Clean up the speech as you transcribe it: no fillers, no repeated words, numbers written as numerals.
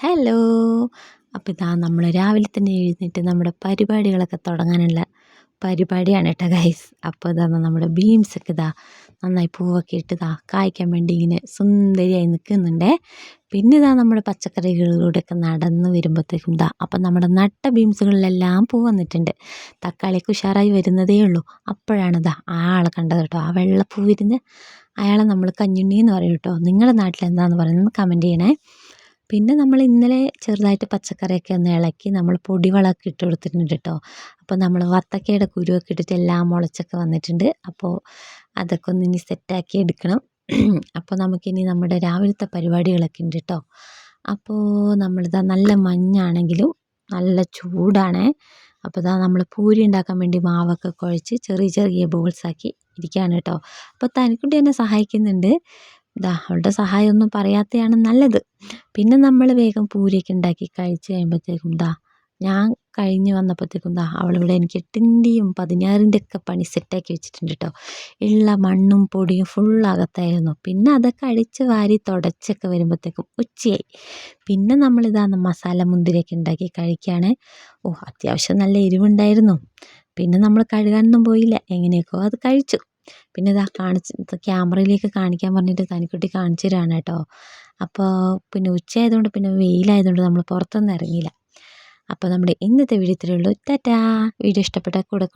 Hello. അപ്പോൾ ഇതാ നമ്മൾ രാവിലെ തന്നെ എഴുന്നേറ്റ് നമ്മുടെ പരിപാടികളൊക്കെ തുടങ്ങാനുള്ള പരിപാടിയാണ് കേട്ടോ ഗൈസ്. അപ്പോൾ ഇതാ നമ്മുടെ ബീൻസൊക്കെ ഇതാ നന്നായി പൂവൊക്കെ ഇട്ട് ഇതാ കായ്ക്കാൻ വേണ്ടി ഇങ്ങനെ സുന്ദരിയായി നിൽക്കുന്നുണ്ടേ. പിന്നെ ഇതാ നമ്മുടെ പച്ചക്കറികളിലൂടെയൊക്കെ നടന്ന് വരുമ്പോഴത്തേക്കും ഇതാ അപ്പം നമ്മുടെ നട്ട ബീൻസുകളിലെല്ലാം പൂ വന്നിട്ടുണ്ട്. തക്കാളിയൊക്കെ ഉഷാറായി വരുന്നതേ ഉള്ളൂ. അപ്പോഴാണ് ഇതാ ആളെ കണ്ടത് കേട്ടോ, ആ വെള്ളപ്പൂ വിരിഞ്ഞ്. അയാളെ നമ്മൾ കഞ്ഞുണ്ണി എന്ന് പറയും കേട്ടോ. നിങ്ങളുടെ നാട്ടിൽ എന്താണെന്ന് പറയുന്നത് കമൻറ്റ് ചെയ്യണേ. പിന്നെ നമ്മൾ ഇന്നലെ ചെറുതായിട്ട് പച്ചക്കറിയൊക്കെ ഒന്ന് ഇളക്കി നമ്മൾ പൊടിവളമൊക്കെ ഇട്ട് കൊടുത്തിട്ടുണ്ട് കേട്ടോ. അപ്പോൾ നമ്മൾ വത്തക്കയുടെ കുരുവൊക്കെ ഇട്ടിട്ട് എല്ലാം മുളച്ചൊക്കെ വന്നിട്ടുണ്ട്. അപ്പോൾ അതൊക്കെ ഒന്ന് ഇനി സെറ്റാക്കി എടുക്കണം. അപ്പോൾ നമുക്കിനി നമ്മുടെ രാവിലത്തെ പരിപാടികളൊക്കെ ഉണ്ട് കേട്ടോ. അപ്പോൾ നമ്മളിതാ നല്ല മഞ്ഞാണെങ്കിലും നല്ല ചൂടാണേ. അപ്പോൾ ഇതാ നമ്മൾ പൂരി ഉണ്ടാക്കാൻ വേണ്ടി മാവൊക്കെ കുഴച്ച് ചെറിയ ചെറിയ ബോൾസാക്കി ഇരിക്കുകയാണ് കേട്ടോ. അപ്പോൾ തനിക്കുട്ടി എന്നെ സഹായിക്കുന്നുണ്ട്. ഇതാ അവളുടെ സഹായമൊന്നും പറയാത്തതാണ് നല്ലത്. പിന്നെ നമ്മൾ വേഗം പൂരിയൊക്കെ ഉണ്ടാക്കി കഴിച്ച് കഴിയുമ്പോഴത്തേക്കും ഞാൻ കഴിഞ്ഞ് വന്നപ്പോഴത്തേക്കും അവളിവിടെ എനിക്ക് 8ൻ്റെയും 16ൻ്റെ ഒക്കെ പണി സെറ്റാക്കി വെച്ചിട്ടുണ്ട് കേട്ടോ. ഉള്ള മണ്ണും പൊടിയും ഫുള്ളകത്തായിരുന്നു. പിന്നെ അതൊക്കെ അടിച്ച് വാരി തുടച്ചൊക്കെ വരുമ്പോഴത്തേക്കും ഉച്ചയായി. പിന്നെ നമ്മളിതാ മസാല മുന്തിരിയൊക്കെ ഉണ്ടാക്കി കഴിക്കുകയാണ്. അത്യാവശ്യം നല്ല എരിവുണ്ടായിരുന്നു. പിന്നെ നമ്മൾ കഴുകാനൊന്നും പോയില്ല, എങ്ങനെയൊക്കെയോ അത് കഴിച്ചു. പിന്നെ ക്യാമറയിലേക്ക് കാണിക്കാൻ പറഞ്ഞിട്ട് തനിക്കുട്ടി കാണിച്ചു തരാണ് കേട്ടോ. അപ്പോൾ പിന്നെ ഉച്ചയായതുകൊണ്ട് പിന്നെ വെയിലായതുകൊണ്ട് നമ്മൾ പുറത്തൊന്നും ഇറങ്ങിയില്ല. അപ്പോൾ നമ്മുടെ ഇന്നത്തെ വീഡിയോ ഇത്രയേ ഉള്ളൂ. ടാറ്റാ. വീഡിയോ ഇഷ്ടപ്പെട്ടാൽ കൂടെ